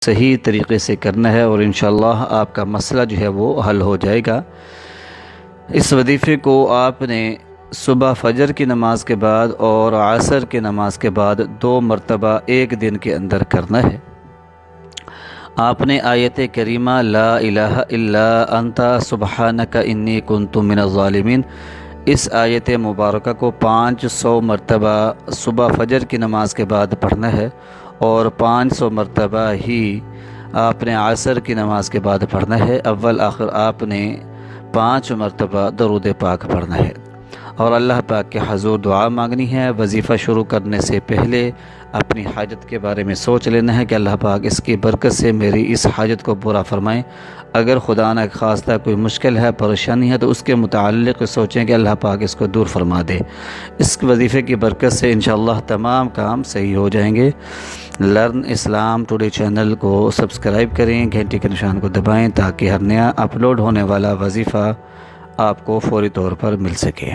صحیح طریقے سے کرنا ہے اور انشاءاللہ آپ کا مسئلہ جو ہے وہ حل ہو جائے گا۔ اس وظیفے کو آپ نے صبح فجر کی نماز کے بعد اور عصر کی نماز کے بعد 2 مرتبہ ایک دن کے اندر کرنا ہے۔ آپ نے آیت کریمہ لا الہ الا انت سبحانک انی کنت من الظالمین، اس آیت مبارکہ کو 500 مرتبہ صبح فجر کی نماز کے بعد پڑھنا ہے اور 500 مرتبہ ہی آپ نے عصر کی نماز کے بعد پڑھنا ہے۔ اول آخر آپ نے 5 مرتبہ درود پاک پڑھنا ہے اور اللہ پاک کے حضور دعا مانگنی ہے۔ وظیفہ شروع کرنے سے پہلے اپنی حاجت کے بارے میں سوچ لینا ہے کہ اللہ پاک اس کی برکت سے میری اس حاجت کو پورا فرمائیں۔ اگر خدا نہ خواستہ کوئی مشکل ہے، پریشانی ہے، تو اس کے متعلق سوچیں کہ اللہ پاک اس کو دور فرما دے۔ اس وظیفے کی برکت سے انشاءاللہ تمام کام صحیح ہو جائیں گے۔ لرن اسلام ٹوڈے چینل کو سبسکرائب کریں، گھنٹی کے نشان کو دبائیں تاکہ ہر نیا اپلوڈ ہونے والا وظیفہ آپ کو فوری طور پر مل سکے۔